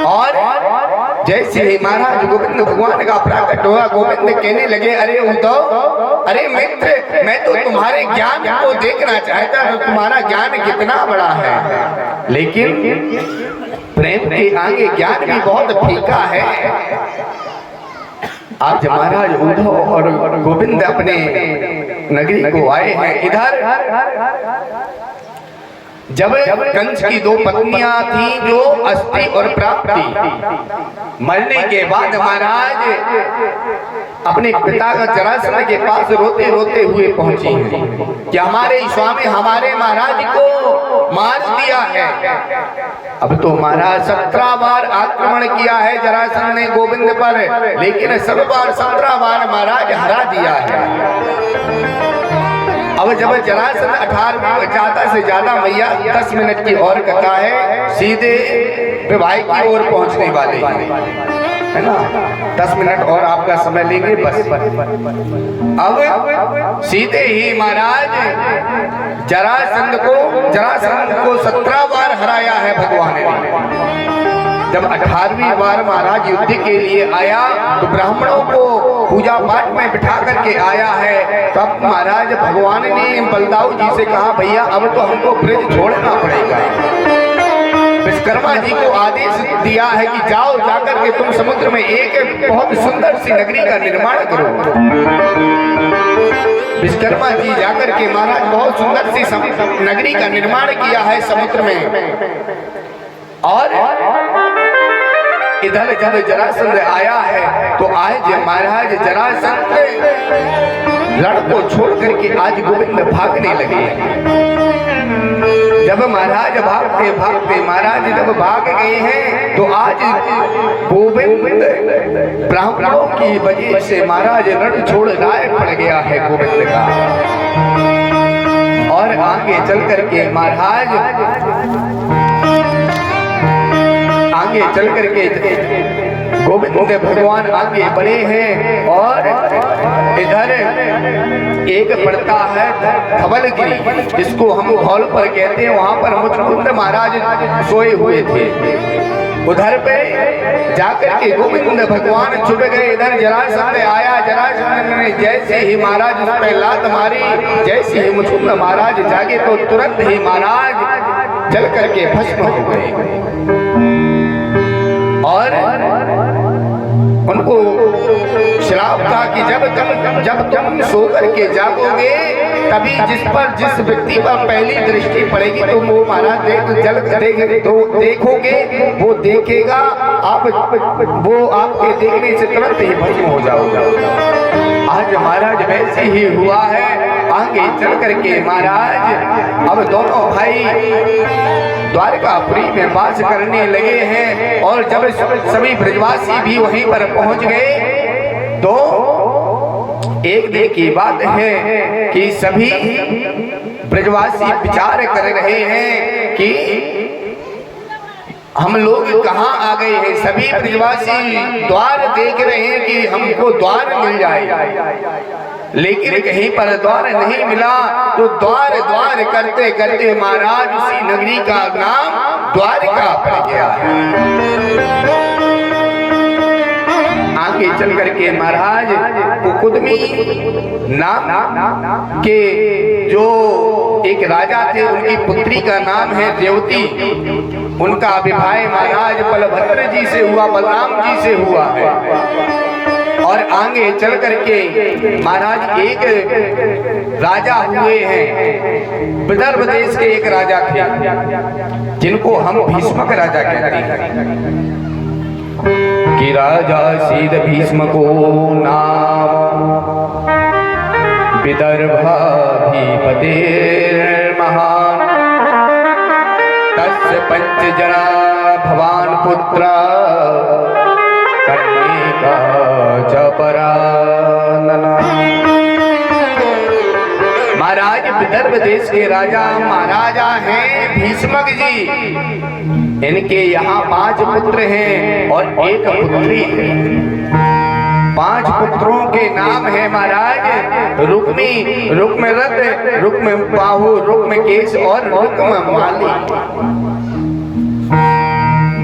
Speaker 1: और जैसे ही महाराज गोविंद भगवान का प्राकट हुआ, गोविंद कहने लगे अरे उद्धव, अरे मित्र, मैं तो तुम्हारे ज्ञान को देखना चाहता हूँ, तुम्हारा ज्ञान कितना बड़ा है, लेकिन प्रेम के आगे ज्ञान भी बहुत फीका है। आज महाराज उद्धव और गोविंद अपने नगरी को आए हैं। इधर जब कंस की दो पत्नियां थी जो अस्थि और प्राप्ति, मरने के बाद महाराज अपने पिता का जरासंध के पास रोते रोते हुए पहुंची कि हमारे स्वामी हमारे महाराज को मार दिया है। अब तो महाराज 17 बार आक्रमण किया है जरासंध ने गोविंद पर, लेकिन सब बार 17 बार महाराज हरा दिया है। अब जब जरासंध 18 ज्यादा से ज्यादा मैया 10 मिनट की और कथा है, सीधे विवाह की ओर पहुंचने वाले है ना। 10 मिनट और आपका समय लेंगे बस। अब सीधे ही महाराज जरासंध को 17 बार हराया है भगवान ने। जब 18वीं बार महाराज युद्ध के लिए आया तो ब्राह्मणों को पूजा पाठ में बिठा करके आया है। तब महाराज भगवान ने बलदाऊ जी से कहा भैया अब तो हमको ब्रज छोड़ना पड़ेगा। विश्वकर्मा जी को आदेश दिया है कि जाओ जाकर के तुम समुद्र में एक बहुत सुंदर सी नगरी का निर्माण करो। विश्वकर्मा जी जाकर के महाराज बहुत सुंदर सी नगरी का निर्माण किया है समुद्र में। और इधर जब जरासंध आया है तो आज महाराज जरासंध रण को छोड़ करके आज गोविंद भागने लगे। जब महाराज भागते भागते महाराज जब भाग गए हैं तो आज गोविंद ब्राह्मणों की वजह से महाराज रण छोड़ राय पड़ गया है गोविंद का। और आगे चल करके महाराज आगे चल करके गोविंद भगवान आगे बढ़े हैं और इधर एक पड़ता है धवलगिरी, जिसको हम धौल पर कहते हैं। वहां पर मुचकुंद महाराज सोए हुए थे। उधर पे जाकर के गोविंद भगवान छुप गए। इधर जरासंध आया, जरासंध ने जैसे ही महाराज उस पर लात मारी, जैसे ही मुचकुंद महाराज जागे तो तुरंत ही महाराज जल करके भस्म हो गए। और उनको श्राप था कि जब तुम सो करके जागोगे तभी जिस व्यक्ति पर पहली दृष्टि पड़ेगी तो वो महाराज देखोगे, वो देखेगा, वो आपके देखने से तुरंत ही भस्म हो जाओगे। आज महाराज वैसे ही हुआ है। आगे चल करके महाराज अब दोनों भाई द्वारकापुरी में वास करने लगे हैं। और जब सभी ब्रजवासी भी वहीं पर पहुंच गए तो एक दिन की बात है कि सभी ब्रजवासी विचार कर रहे हैं कि हम लोग कहाँ आ गए हैं। सभी ब्रजवासी द्वार देख रहे हैं कि हमको द्वार मिल जाए, लेकिन कहीं पर द्वार नहीं मिला। तो द्वार करते करते महाराज उसी नगरी का नाम द्वारका पड़ गया है। आगे चल करके महाराज कुकुदमी नाम के जो एक राजा थे, उनकी पुत्री का नाम है देवती। उनका विवाह महाराज बलभद्र जी से हुआ, बलराम जी से हुआ है। और आगे चल करके महाराज एक राजा हुए हैं, विदर्भ देश के एक राजा थे जिनको हम भीष्मक राजा कहते हैं। कि राजा सीध भीष्म को नाम, विदर्भाधिपते महान, तस्य पंच जना भवान पुत्र, कन्यका च परानना। महाराज विदर्भ देश के राजा महाराजा हैं भीष्मक जी। इनके यहाँ 5 पुत्र हैं और 1 पुत्री है। 5 पुत्रों के नाम है महाराज रुक्मी, रुक्मरथ, रुक्मबाहु, रुक्मकेश और रुक्ममाली।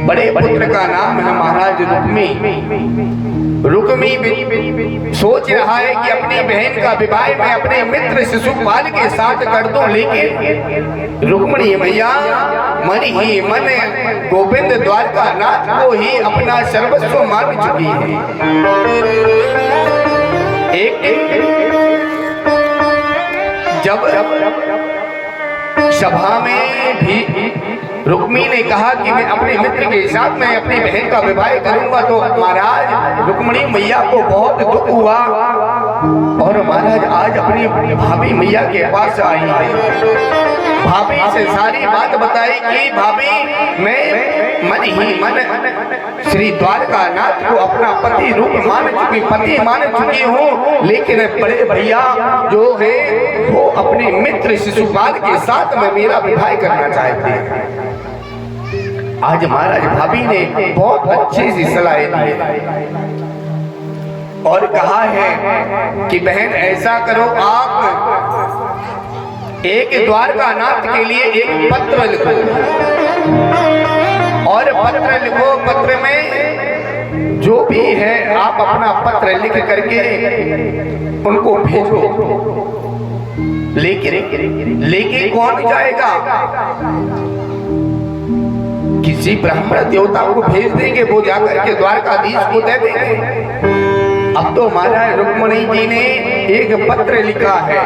Speaker 1: बड़े पुत्र का नाम है महाराज रुक्मी सोच रहा है कि अपनी बहन का विवाह मैं अपने मित्र शिशुपाल के साथ कर दूं, लेकिन रुक्मिणी मैया मन ही मन गोविंद द्वारका नाथ को ही अपना सर्वस्व मान चुकी है। जब सभा में भी रुक्मी ने कहा कि मैं अपने मित्र के साथ मैं अपनी बहन का विवाह करूंगा, तो महाराज रुक्मिणी मैया को बहुत दुख हुआ और महाराज आज अपनी भाभी मैया के पास आई है। भाभी से सारी बात बताई कि भाभी मैं मन ही मन श्री द्वारका नाथ को अपना पति रूप मान चुकी हूँ, लेकिन बड़े भैया जो है वो अपने मित्र शिशुपाल के साथ में मेरा विवाह करना चाहते हैं। आज महाराज भाभी ने बहुत अच्छी सी सलाह दी और कहा है कि बहन ऐसा करो, आप एक द्वारका नाथ के लिए एक पत्र लिखो और पत्र लिखो, पत्र में जो भी है आप अपना पत्र लिख करके उनको भेजो। लेकिन कौन जाएगा? किसी ब्राह्मण देवता को भेज देंगे, वो जाकर के द्वारकाधीश को दे देंगे। अब तो महाराज रुक्मिणी जी ने एक पत्र लिखा है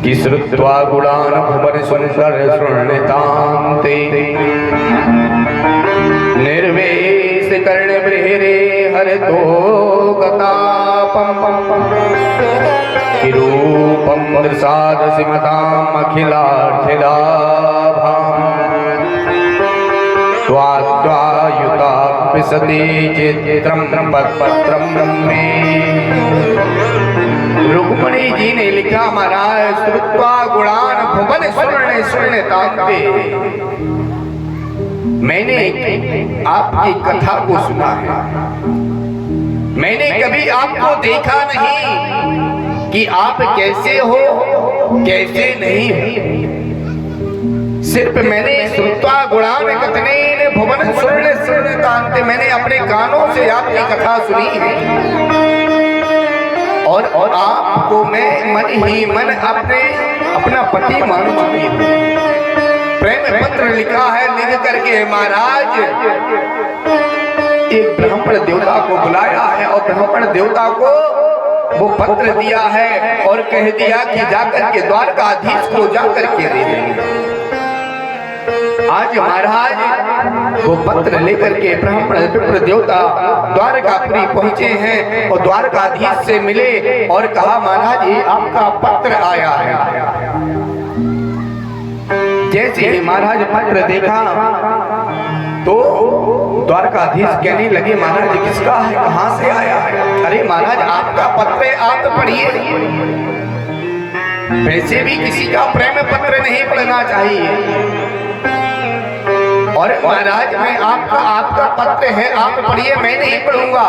Speaker 1: कि श्रुत्वा गुणान भुवन सुंदर शृण्यतांते, निर्वेश कर्ण बृहरे हरतो गतापम, किरूपम दृसाद सिमताम अखिलार्थिलाभाम, त्वायुता पिसते चित्रम पत्रम मे। रुक्मिणी जी ने लिखा महाराज श्रुत्वा गुणान भुवन शून्यतांते, मैंने आपकी कथा को सुना है, मैंने कभी आपको देखा नहीं कि आप कैसे हो कैसे नहीं हो। सिर्फ मैंने श्रुत्वा गुणान कथनेन भुवन सुरने सुरतांते, मैंने अपने कानों से आपकी कथा सुनी है और आपको मैं मन ही मन अपना पति मान चुकी हूँ। प्रेम पत्र लिखा है, लिख करके महाराज एक ब्राह्मण देवता को बुलाया है और ब्राह्मण देवता को वो पत्र दिया है और कह दिया कि जाकर के द्वारकाधीश को जाकर के दे देंगे। आज महाराज वो पत्र लेकर के ब्राह्मण विप्र देवता द्वारकापुरी पहुंचे हैं और द्वारकाधीश से मिले और कहा महाराज ये आपका पत्र आया है। जैसे ही महाराज पत्र देखा तो द्वारकाधीश कहने लगे महाराज किसका है, कहां से आया है? अरे महाराज आपका पत्र है, आप तो पढ़िए। वैसे भी किसी का प्रेम पत्र नहीं पढ़ना चाहिए। और महाराज मैं आपका पत्र है, आप पढ़िए, मैं नहीं पढ़ूंगा।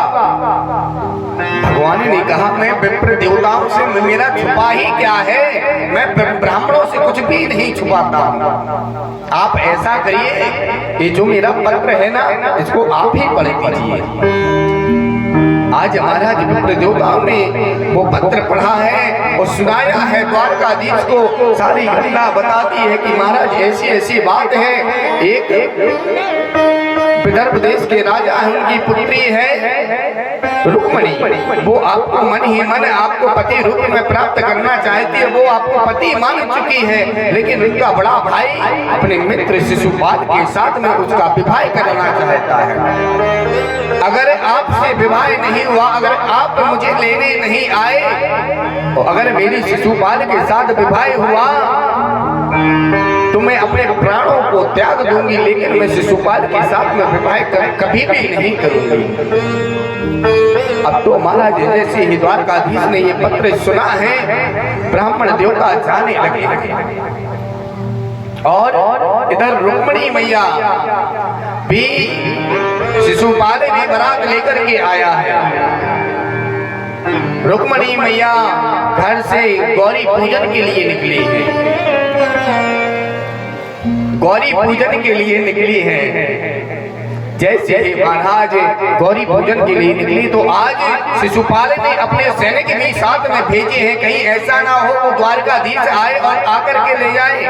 Speaker 1: भगवान ने कहा मैं विप्र देवताओं से मेरा छुपा ही क्या है, मैं ब्राह्मणों से कुछ भी नहीं छुपाता हूँ। आप ऐसा करिए, ये जो मेरा पत्र है ना इसको आप ही पढ़ लीजिए। आज महाराज विप्र देवताओं ने वो पत्र पढ़ा है और सुनाया है द्वारकाधीश को। सारी घटना बताती है कि महाराज ऐसी ऐसी बात है। एक विदर्भ देश के राजा है, उनकी पुत्री है रुक्मणी। वो आपको मन ही मन आपको पति रूप में प्राप्त करना चाहती है, वो आपको पति मान चुकी है, लेकिन उनका बड़ा भाई अपने मित्र शिशुपाल के साथ में उसका विवाह करना चाहता है। अगर आपसे विवाह नहीं हुआ, अगर आप मुझे लेने नहीं आए और अगर मेरी शिशुपाल के साथ विवाह हुआ तो मैं अपने प्राणों को त्याग दूंगी, लेकिन मैं शिशुपाल के साथ में विवाह कभी भी नहीं करूंगी। अब तो महाराज जैसे ही द्वारकाधीश ने ये पत्र सुना है, ब्राह्मण देवता जाने लगे और इधर रुक्मणी मैया भी शिशुपाल भी बारात लेकर के आया है। रुक्मणी मैया घर से गौरी पूजन के लिए निकली है, गौरी पूजन के लिए निकली है। जैसे ही महाराज गौरी पूजन के लिए निकली तो आज शिशुपाल ने अपने सैनिक भी साथ में भेजे हैं, कहीं ऐसा ना हो वो द्वारकाधीश आए और आकर के ले जाए।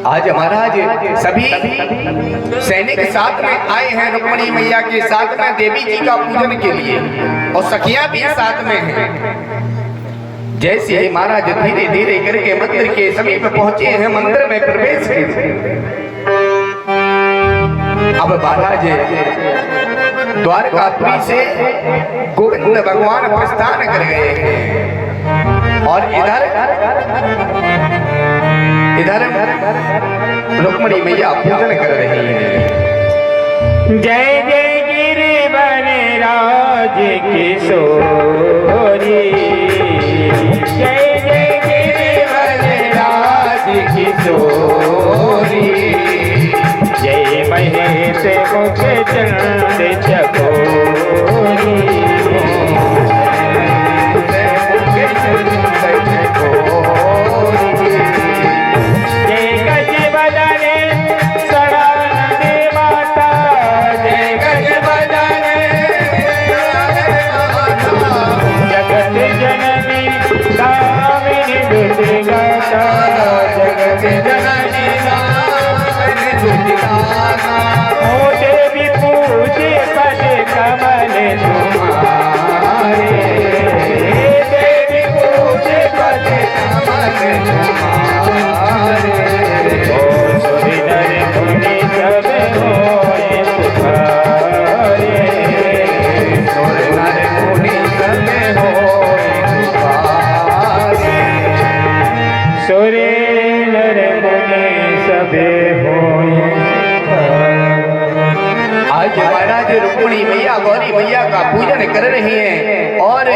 Speaker 1: आज महाराज सभी सैनिक साथ में आए हैं रुक्मणी मैया के साथ में देवी जी का पूजन के लिए और सखियां भी साथ में हैं। जैसे ही महाराज धीरे धीरे करके मंदिर के समीप पहुंचे हैं, मंदिर में प्रवेश किए। अब महाराज द्वारकापुरी से गोविंद भगवान प्रस्थान कर गए हैं और इधर रुक्मणी मैया पूजन कर रही है।
Speaker 2: जय जय गिरिवन राज किशोरी, जय जय गिरिवन राज किशोरी, जय महेश मुख चंद चकोरी, जय गज बदने सदानंद माता, जय गज बदने जगत जननी दामिनी दुर्गाता, जगत जननी दामिनी दुर्गाता, ओ देवी पूजे पद कमल तुम्हारे, देवी पूजे पद कमल तुम्हारे, ओ सुरिनर मुनि सब होए पुकारे, सुरिनर मुनि सब होए पुकारे, सुरिनर मुनि सब होए पुकारे।
Speaker 1: आज महाराज रुक्मणी मैया गौरी मैया का पूजन कर रही हैं और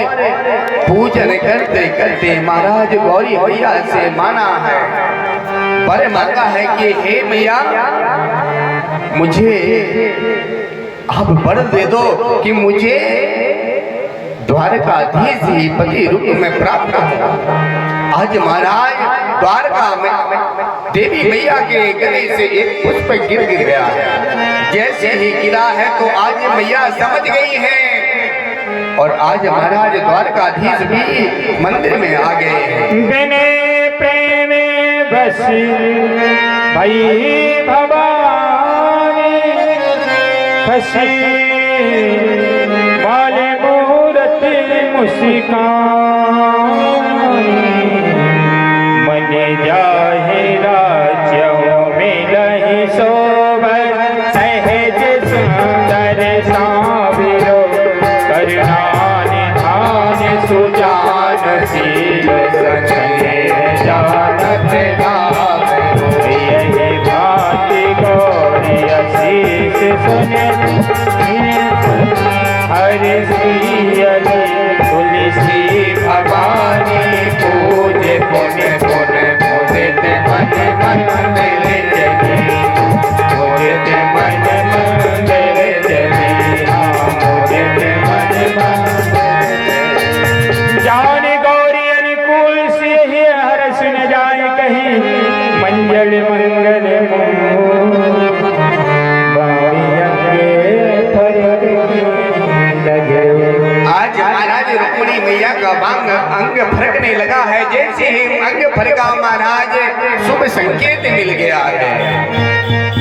Speaker 1: पूजन करते करते महाराज गौरी मैया से माना है, पर मांगा है कि हे मैया मुझे आप वर दे दो कि मुझे द्वारकाधीश ही पति रूप में प्राप्त हो। आज महाराज द्वारका में देवी मैया के गले से एक पुष्प गिर गया। जैसे ही गिरा है तो आज मैया समझ गई है और आज महाराज द्वारकाधीश भी मंदिर में आ गए हैं।
Speaker 2: बिने प्रेम बसी भई भवानी खसी वाले मूर्ति मुस्कान मने जाहे राज्यों में लही सोभर सहज सुंदर साविरो करुणा निधान सुजान शील सचने जानत नाम यही भांति गौरी आशीष सुने हरि श्री तुलसी भवानी पूजे पुण्य पुण्य मुदित मन मंदिर जगी मुदित मन मंदिर जगी मुदित मन जान गौरी अनुकूल से ही हर सुन जाए कहीं मंगल मंगल
Speaker 1: आज महाराज रुक्मिणी मैया का अंग फरकने लगा है। जैसे ही अंग फरका महाराज शुभ संकेत मिल गया है।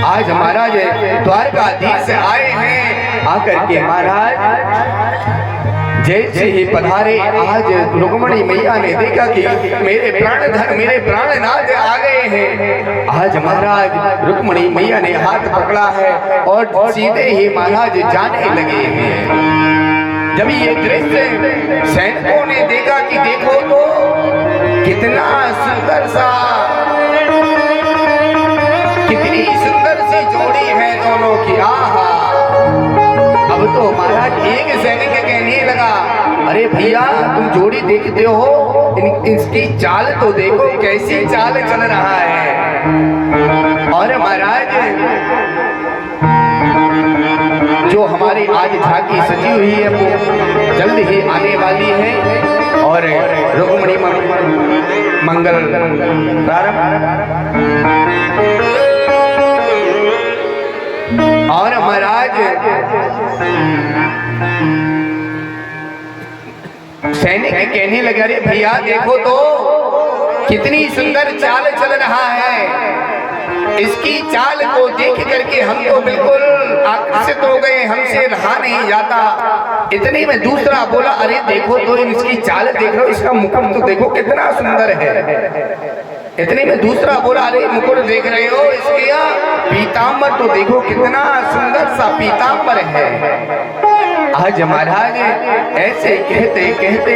Speaker 1: आज महाराज द्वारकाधीश आए हैं। आकर के महाराज जैसे ही पधारे आज रुक्मिणी मैया ने देखा कि मेरे प्राणधन मेरे प्राणनाथ आ गए हैं। आज महाराज रुक्मिणी मैया ने हाथ पकड़ा है और सीधे ही महाराज जाने लगे हैं। जब ये दृश्य सैनिकों ने देखा कि देखो तो कितना सुंदर सा कितनी सुंदर सी जोड़ी है दोनों की। आहा अब तो महाराज एक सैनिक कहने लगा, अरे भैया तुम जोड़ी देखते हो, इसकी चाल तो देखो कैसी चाल चल रहा है। और महाराज जो हमारी आज झांकी सजी हुई है वो जल्द ही आने वाली है और रुक्मिणी मंगल प्रारंभ। और महाराज सैनिक कहने लगे, अरे भैया देखो तो कितनी सुंदर चाल चल रहा है। इसकी चाल को देख करके हम तो बिल्कुल आकर्षित हो गए, हमसे रहा नहीं जाता। इतने में दूसरा बोला, अरे देखो तो इसकी चाल देख लो, इसका मुकुट तो देखो कितना सुंदर है। इतने में दूसरा बोला, अरे मुकुट देख रहे हो, इसके पीताम्बर तो देखो कितना सुंदर सा पीताम्बर है। आज महाराज ऐसे कहते कहते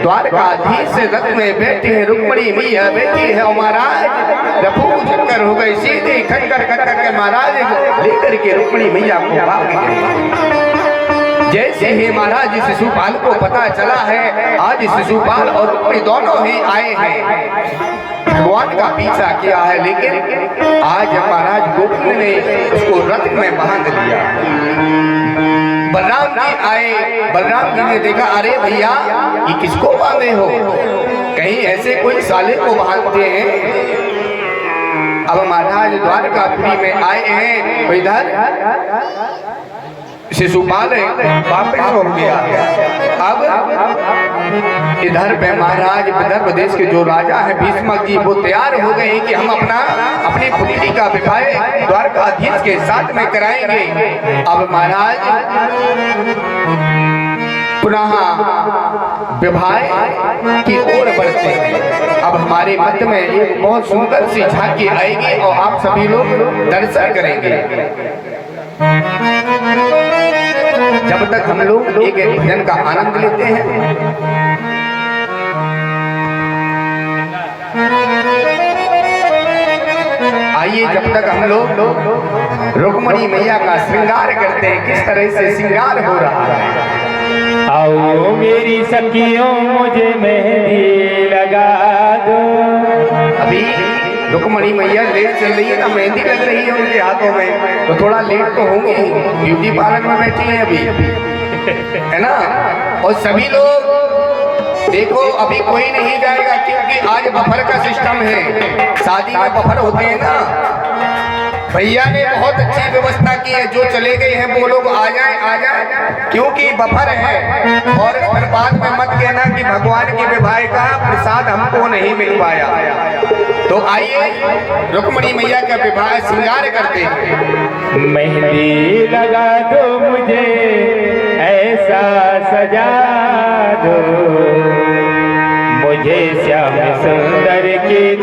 Speaker 1: द्वारकाधीश रथ में बैठे हैं, रुक्मिणी मैया बैठी है और महाराज रफू चक्कर हो गए। सीधे खटकर खटकर के महाराज लेकर के रुक्मिणी मैया को भाग गए। जैसे ही महाराज शिशुपाल को पता चला है आज शिशुपाल और रुक्मिणी दोनों ही आए हैं, भगवान का पीछा किया है, लेकिन आज महाराज गोविंद ने उसको रथ में बांध लिया। बलराम जी आए, बलराम जी ने देखा, अरे भैया ये किसको बांधे हो, कहीं ऐसे कोई साले को बांधते हैं। अब महाराज द्वारकापुरी में आए हैं, तो इधर शिशुपाल वापस हो गया। अब इधर पे महाराज विदर्भ देश के जो राजा है भीष्मक जी वो तैयार हो गए कि हम अपनी पुत्री का विवाह द्वारकाधीश के साथ में कराएंगे। अब महाराज पुनः विवाह की ओर बढ़ते हैं। अब हमारे मध्य में एक बहुत सुंदर सी झांकी आएगी और आप सभी लोग दर्शन करेंगे। जब तक हम लोग एक भजन का आनंद लेते हैं, आइए जब तक हम लोग रुक्मिणी मैया का श्रृंगार करते हैं, किस तरह से श्रृंगार हो रहा है।
Speaker 2: आओ मेरी सखियों मुझे मेहंदी लगा दो।
Speaker 1: अभी रुक्मणी मैया लेट चल रही है ना, मेहंदी लग रही है उनके हाथों में, तो थोड़ा लेट तो होंगी, ब्यूटी पार्लर में बैठी है अभी, है ना। और सभी लोग देखो अभी कोई नहीं जाएगा क्योंकि आज बफर का सिस्टम है, शादी में बफर होते हैं ना। भैया ने बहुत अच्छी व्यवस्था की है, जो चले गए हैं वो लोग आ जाए क्योंकि बफर है। और फिर बाद में मत कहना कि भगवान की विवाह का प्रसाद हमको नहीं मिल पाया। तो आइए रुक्मणी मैया का विवाह श्रृंगार करते हैं।
Speaker 2: मेहंदी लगा दो मुझे ऐसा सजा दो, मुझे श्याम सुंदर की